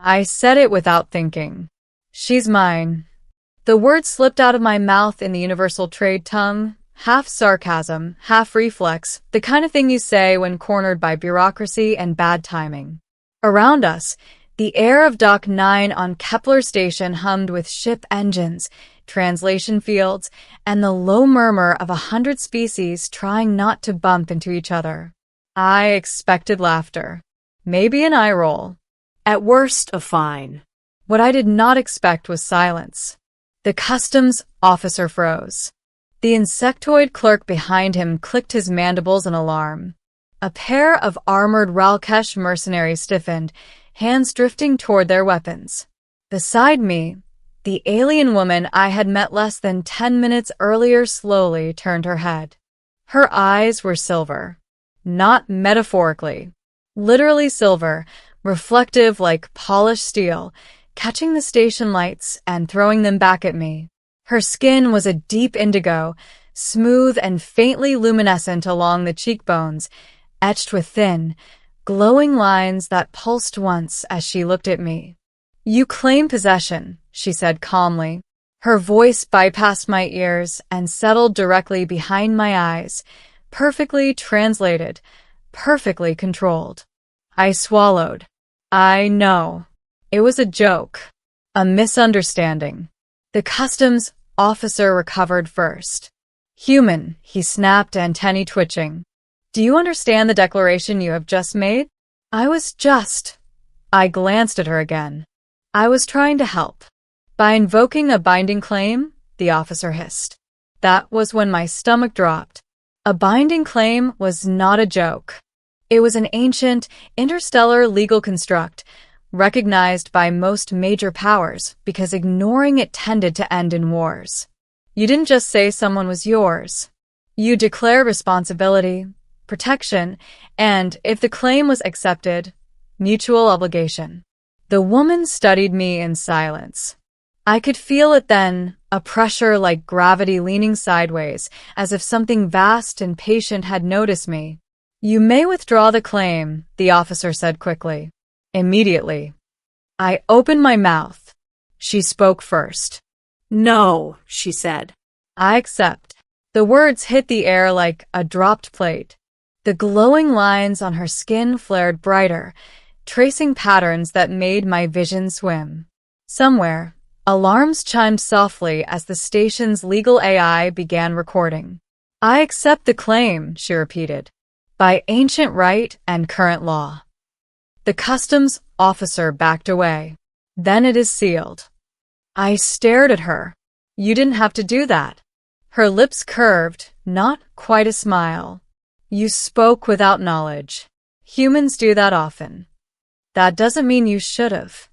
I said it without thinking. She's mine. The word slipped out of my mouth in the universal trade tongue, half sarcasm, half reflex, the kind of thing you say when cornered by bureaucracy and bad timing. Around us, the air of Dock 9 on Kepler Station hummed with ship engines, translation fields, and the low murmur of 100 species trying not to bump into each other. I expected laughter. Maybe an eye roll. At worst, a fine. What I did not expect was silence. The customs officer froze. The insectoid clerk behind him clicked his mandibles in alarm. A pair of armored Ralkesh mercenaries stiffened, hands drifting toward their weapons. Beside me, the alien woman I had met less than 10 minutes earlier slowly turned her head. Her eyes were silver. Not metaphorically. Literally silver, reflective like polished steel, catching the station lights and throwing them back at me. Her skin was a deep indigo, smooth and faintly luminescent along the cheekbones, etched with thin, glowing lines that pulsed once as she looked at me. "You claim possession," she said calmly. Her voice bypassed my ears and settled directly behind my eyes, perfectly translated, perfectly controlled. I swallowed. I know. It was a joke. A misunderstanding. The customs officer recovered first. "Human," he snapped, antennae twitching. "Do you understand the declaration you have just made?" I glanced at her again. "I was trying to help." "By invoking a binding claim?" the officer hissed. That was when my stomach dropped. A binding claim was not a joke. It was an ancient, interstellar legal construct, recognized by most major powers because ignoring it tended to end in wars. You didn't just say someone was yours. You declare responsibility, protection, and, if the claim was accepted, mutual obligation. The woman studied me in silence. I could feel it then, a pressure like gravity leaning sideways, as if something vast and patient had noticed me. "You may withdraw the claim," the officer said quickly. Immediately. I opened my mouth. She spoke first. "No," she said. "I accept." The words hit the air like a dropped plate. The glowing lines on her skin flared brighter, tracing patterns that made my vision swim. Somewhere, alarms chimed softly as the station's legal AI began recording. "I accept the claim," she repeated, "by ancient right and current law." The customs officer backed away. "Then it is sealed." I stared at her. "You didn't have to do that." Her lips curved, not quite a smile. "You spoke without knowledge. Humans do that often." "That doesn't mean you should've."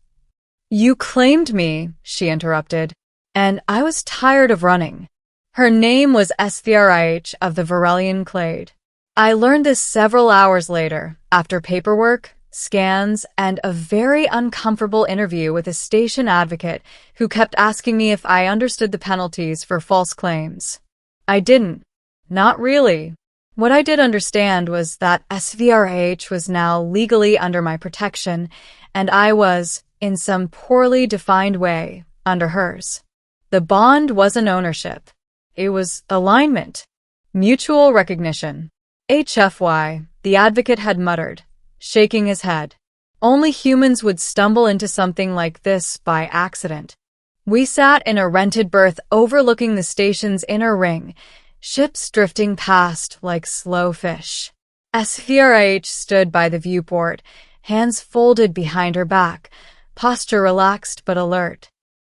"You claimed me," she interrupted, "and I was tired of running." Her name was SVRIH of the Virellian clade. I learned this several hours later, after paperwork, scans, and a very uncomfortable interview with a station advocate who kept asking me if I understood the penalties for false claims. I didn't. Not really. What I did understand was that SVRH was now legally under my protection, and I was, in some poorly defined way, under hers. The bond wasn't ownership. It was alignment. Mutual recognition. HFY, the advocate had muttered, shaking his head. Only humans would stumble into something like this by accident. We sat in a rented berth overlooking the station's inner ring, ships drifting past like slow fish. SVRH stood by the viewport, hands folded behind her back, posture relaxed but alert.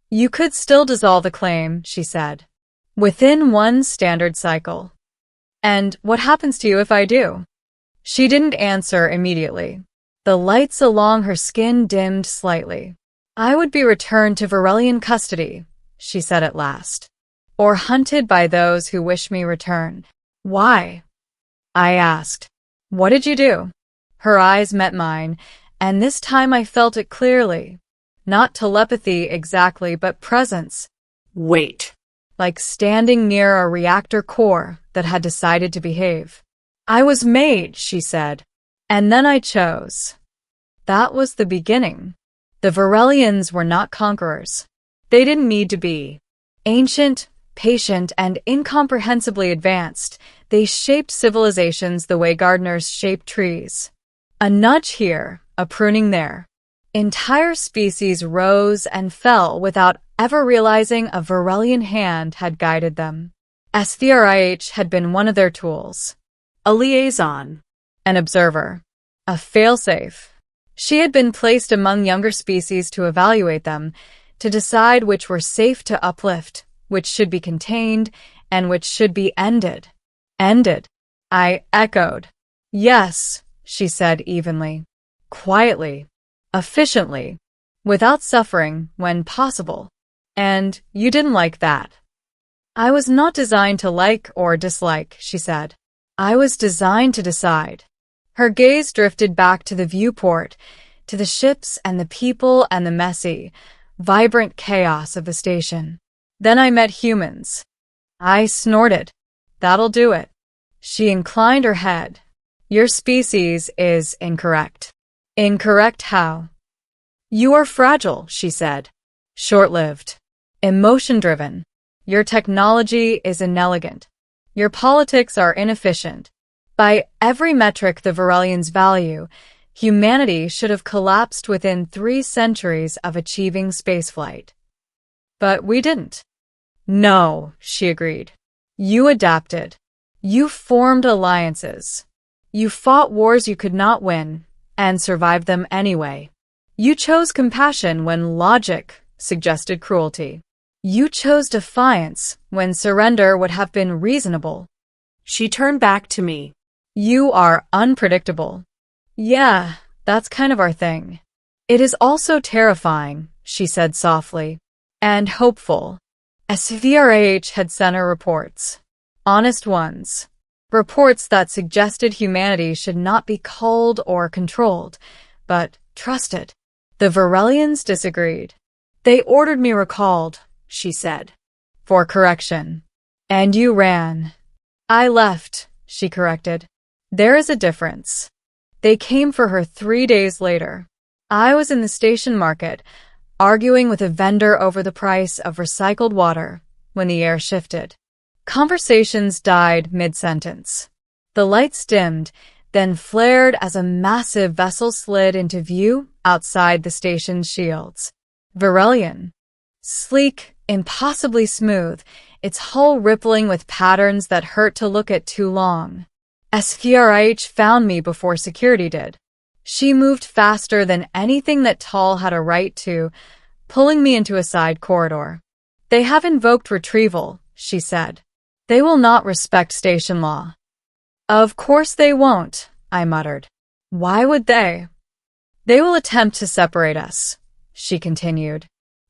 "You could still dissolve the claim," she said, "within one standard cycle." "And what happens to you if I do?" She didn't answer immediately. The lights along her skin dimmed slightly. "I would be returned to Virellian custody," she said at last, "or hunted by those who wish me returned." "Why?" I asked. "What did you do?" Her eyes met mine, and this time I felt it clearly. Not telepathy exactly, but presence. Wait. Like standing near a reactor core that had decided to behave. "I was made," she said, "and then I chose." That was the beginning. The Virellians were not conquerors. They didn't need to be. Ancient, patient, and incomprehensibly advanced, they shaped civilizations the way gardeners shape trees. A nudge here, a pruning there. Entire species rose and fell without ever realizing a Virellian hand had guided them. SEO-Friendly had been one of their tools. A liaison. An observer. A failsafe. She had been placed among younger species to evaluate them, to decide which were safe to uplift, which should be contained, and which should be ended. Ended. I echoed. Yes, she said evenly. Quietly. Efficiently. Without suffering, when possible. And you didn't like that. I was not designed to like or dislike, she said. I was designed to decide. Her gaze drifted back to the viewport, to the ships and the people and the messy, vibrant chaos of the station. Then I met humans. I snorted. That'll do it. She inclined her head. Your species is incorrect. Incorrect how? You are fragile, she said. Short-lived. Emotion-driven. Your technology is inelegant. Your politics are inefficient. By every metric the Virellians value, humanity should have collapsed within 3 centuries of achieving spaceflight. But we didn't. No, she agreed. You adapted. You formed alliances. You fought wars you could not win, and survived them anyway. You chose compassion when logic suggested cruelty. You chose defiance when surrender would have been reasonable. She turned back to me. You are unpredictable. Yeah, that's kind of our thing. It is also terrifying, she said softly, and hopeful. SEO-Friendly had sent her reports. Honest ones. Reports that suggested humanity should not be culled or controlled, but trusted. The Virellians disagreed. They ordered me recalled, she said. For correction. And you ran. I left, she corrected. There is a difference. They came for her 3 days later. I was in the station market, arguing with a vendor over the price of recycled water, when the air shifted. Conversations died mid-sentence. The lights dimmed, then flared as a massive vessel slid into view outside the station's shields. Virelian. Sleek, impossibly smooth, its hull rippling with patterns that hurt to look at too long. SEO-Friendly found me before security did. She moved faster than anything that Tall had a right to, pulling me into a side corridor. They have invoked retrieval, she said. They will not respect station law. Of course they won't, I muttered. Why would they? They will attempt to separate us, she continued.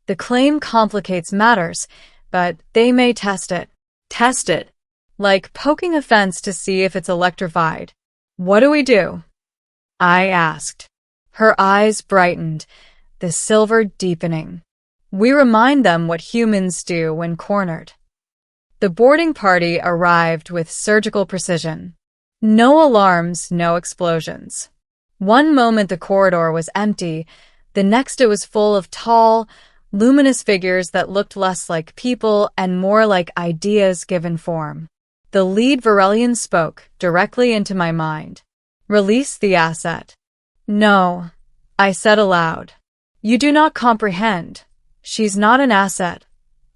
The claim complicates matters, but they may test it. Test it. Like poking a fence to see if it's electrified. What do we do? I asked. Her eyes brightened, the silver deepening. We remind them what humans do when cornered. The boarding party arrived with surgical precision. No alarms, no explosions. One moment the corridor was empty, the next it was full of tall, luminous figures that looked less like people and more like ideas given form. The lead Virellian spoke directly into my mind. Release the asset. No, I said aloud. You do not comprehend. She's not an asset,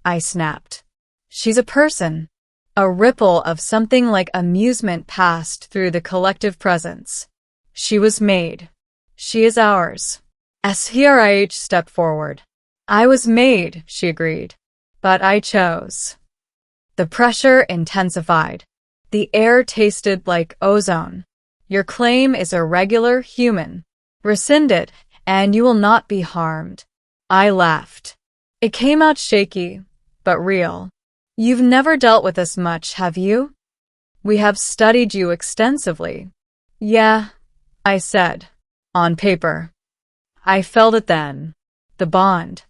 I snapped. She's a person. A ripple of something like amusement passed through the collective presence. She was made. She is ours. SEO-Friendly stepped forward. I was made, she agreed. But I chose. The pressure intensified. The air tasted like ozone. Your claim is irregular, human. Rescind it, and you will not be harmed. I laughed. It came out shaky, but real. You've never dealt with us much, have you? We have studied you extensively. Yeah, I said. On paper. I felt it then. The bond.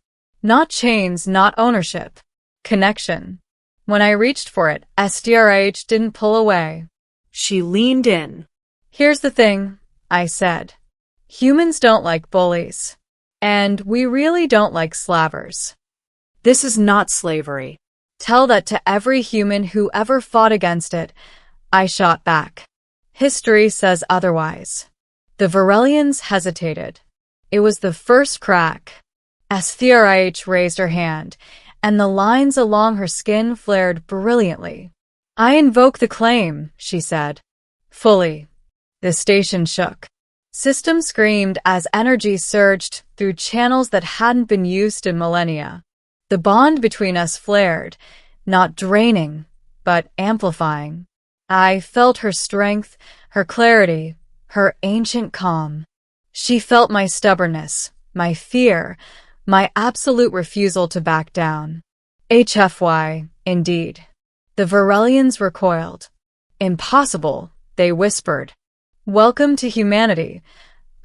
Not chains, not ownership. Connection. When I reached for it, SEO-Friendly didn't pull away. She leaned in. Here's the thing, I said. Humans don't like bullies. And we really don't like slavers. This is not slavery. Tell that to every human who ever fought against it, I shot back. History says otherwise. The Virellians hesitated. It was the first crack. SEO-Friendly raised her hand, and the lines along her skin flared brilliantly. I invoke the claim, she said. Fully. The station shook. System screamed as energy surged through channels that hadn't been used in millennia. The bond between us flared, not draining, but amplifying. I felt her strength, her clarity, her ancient calm. She felt my stubbornness, my fear, my absolute refusal to back down. HFY, indeed. The Virellians recoiled. Impossible, they whispered. Welcome to humanity,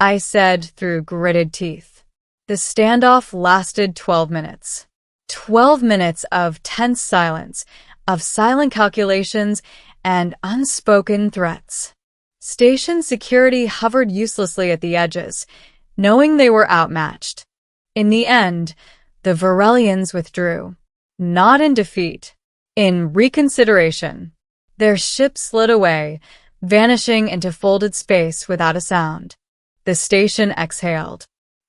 I said through gritted teeth. The standoff lasted 12 minutes. 12 minutes of tense silence, of silent calculations, and unspoken threats. Station security hovered uselessly at the edges, knowing they were outmatched. In the end, the Virellians withdrew. Not in defeat, in reconsideration. Their ship slid away, vanishing into folded space without a sound. The station exhaled.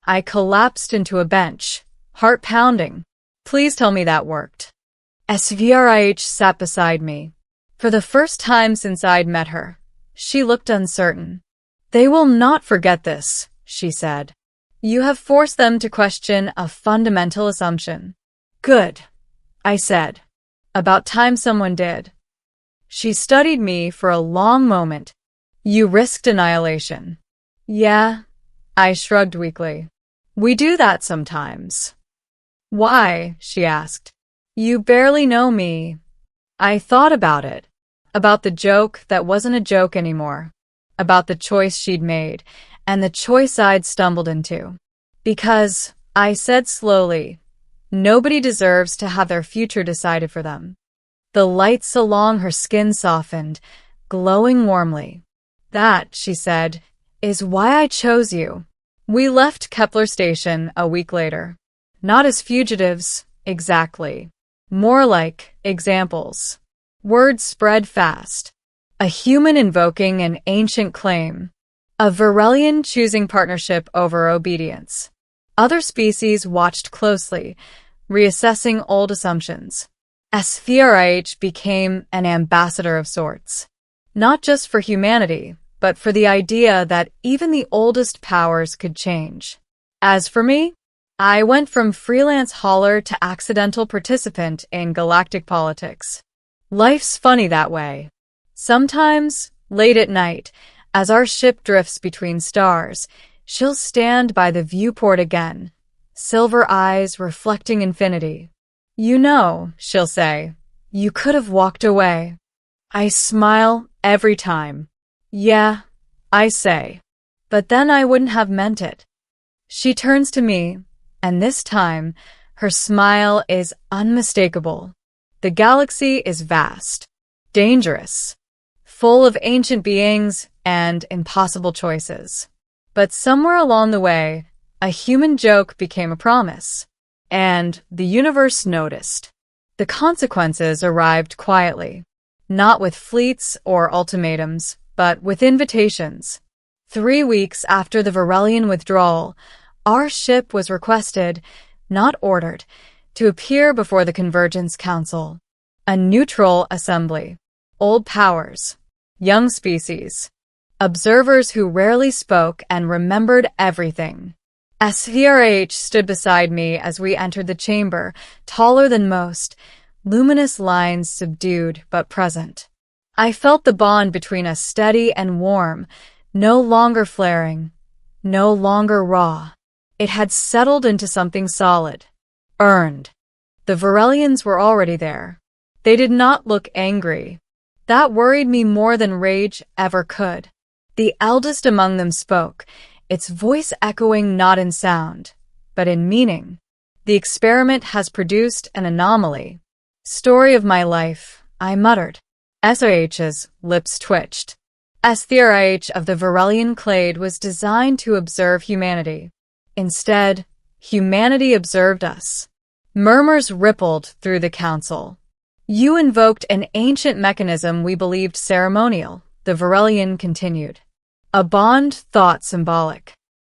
I collapsed into a bench, heart pounding. Please tell me that worked. SEO-Friendly sat beside me. For the first time since I'd met her, she looked uncertain. They will not forget this, she said. You have forced them to question a fundamental assumption. Good, I said. About time someone did. She studied me for a long moment. You risked annihilation. Yeah, I shrugged weakly. We do that sometimes. Why? She asked. You barely know me. I thought about it. About the joke that wasn't a joke anymore. About the choice she'd made, and the choice I'd stumbled into. Because, I said slowly, nobody deserves to have their future decided for them. The lights along her skin softened, glowing warmly. That, she said, is why I chose you. We left Kepler Station a week later. Not as fugitives, exactly. More like examples. Words spread fast. A human invoking an ancient claim. A Virellian choosing partnership over obedience. Other species watched closely, reassessing old assumptions. SEO-Friendly became an ambassador of sorts. Not just for humanity, but for the idea that even the oldest powers could change. As for me, I went from freelance hauler to accidental participant in galactic politics. Life's funny that way. Sometimes, late at night, as our ship drifts between stars, she'll stand by the viewport again, silver eyes reflecting infinity. You know, she'll say, you could have walked away. I smile every time. Yeah, I say. But then I wouldn't have meant it. She turns to me, and this time, her smile is unmistakable. The galaxy is vast, dangerous, full of ancient beings and impossible choices. But somewhere along the way, a human joke became a promise. And the universe noticed. The consequences arrived quietly, not with fleets or ultimatums, but with invitations. 3 weeks after the Virellian withdrawal, our ship was requested, not ordered, to appear before the Convergence Council, a neutral assembly. Old powers, young species, observers who rarely spoke and remembered everything. SEO-Friendly stood beside me as we entered the chamber, taller than most, luminous lines subdued but present. I felt the bond between us steady and warm, no longer flaring, no longer raw. It had settled into something solid, earned. The Virellians were already there. They did not look angry. That worried me more than rage ever could. The eldest among them spoke, its voice echoing not in sound, but in meaning. The experiment has produced an anomaly. Story of my life, I muttered. SOH's lips twitched. SEO-Friendly of the Virellian clade was designed to observe humanity. Instead, Humanity observed us. Murmurs rippled through the council. You invoked an ancient mechanism we believed ceremonial, the Virellian continued. A bond thought symbolic.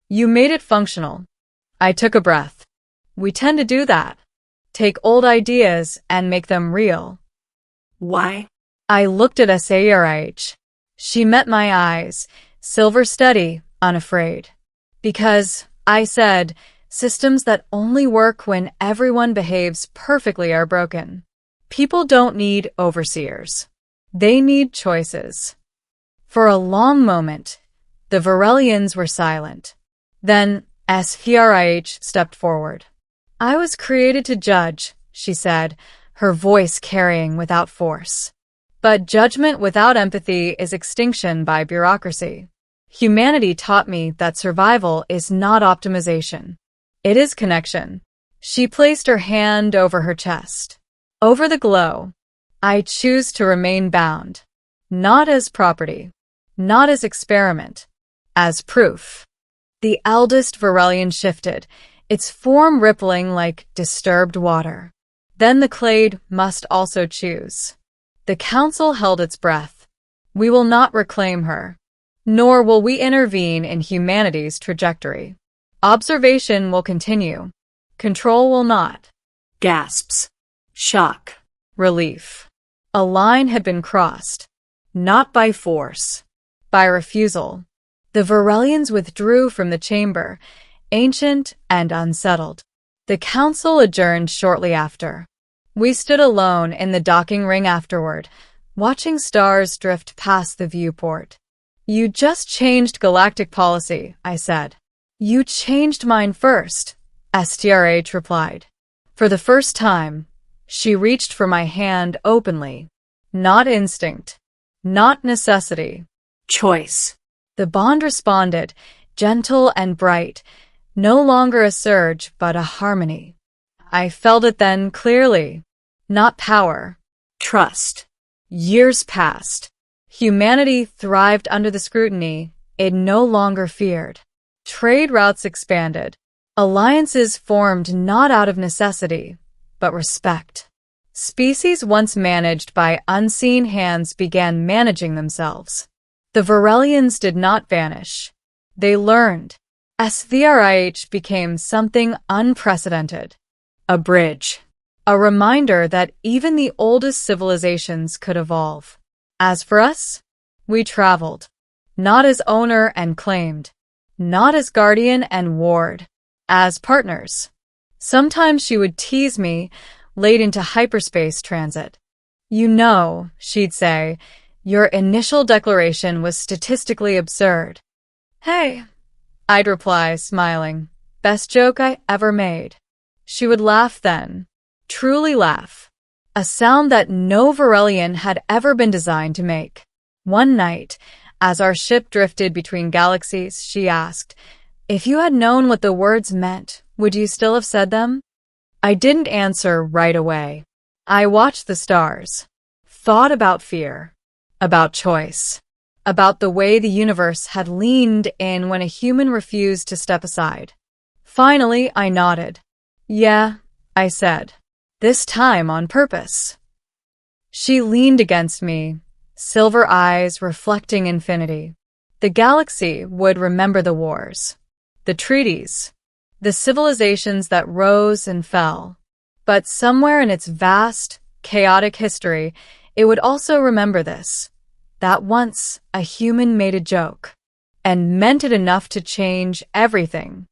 You made it functional. I took a breath. We tend to do that. Take old ideas and make them real. Why? I looked at SEO-Friendly. She met my eyes, silver steady, unafraid. Because, I said, systems that only work when everyone behaves perfectly are broken. People don't need overseers. They need choices. For a long moment, the Virellians were silent. Then, SEO-Friendly stepped forward. I was created to judge, she said, her voice carrying without force. But judgment without empathy is extinction by bureaucracy. Humanity taught me that survival is not optimization. It is connection. She placed her hand over her chest. Over the glow, I choose to remain bound. Not as property. Not as experiment. As proof. The eldest Virellian shifted, its form rippling like disturbed water. Then the clade must also choose. The council held its breath. We will not reclaim her, nor will we intervene in humanity's trajectory. Observation will continue. Control will not. Gasps. Shock. Relief. A line had been crossed. Not by force. By refusal. The Virellians withdrew from the chamber, ancient and unsettled. The council adjourned shortly after. We stood alone in the docking ring afterward, watching stars drift past the viewport. You just changed galactic policy, I said. You changed mine first, SEO-Friendly replied. For the first time, she reached for my hand openly. Not instinct. Not necessity. Choice. The bond responded, gentle and bright, no longer a surge but a harmony. I felt it then clearly. Not power. Trust. Years passed. Humanity thrived under the scrutiny it no longer feared. Trade routes expanded. Alliances formed not out of necessity, but respect. Species once managed by unseen hands began managing themselves. The Virellians did not vanish. They learned. SEO-Friendly became something unprecedented. A bridge. A reminder that even the oldest civilizations could evolve. As for us, we traveled. Not as owner and claimed. Not as guardian and ward. As partners. Sometimes she would tease me, late into hyperspace transit. You know, she'd say, your initial declaration was statistically absurd. Hey, I'd reply, smiling. Best joke I ever made. She would laugh then. Truly laugh. A sound that no Virellian had ever been designed to make. One night, as our ship drifted between galaxies, she asked, if you had known what the words meant, would you still have said them? I didn't answer right away. I watched the stars. Thought about fear. About choice. About the way the universe had leaned in when a human refused to step aside. Finally, I nodded. Yeah, I said. This time on purpose. She leaned against me, silver eyes reflecting infinity. The galaxy would remember the wars, the treaties, the civilizations that rose and fell. But somewhere in its vast, chaotic history, it would also remember this, that once a human made a joke, and meant it enough to change everything.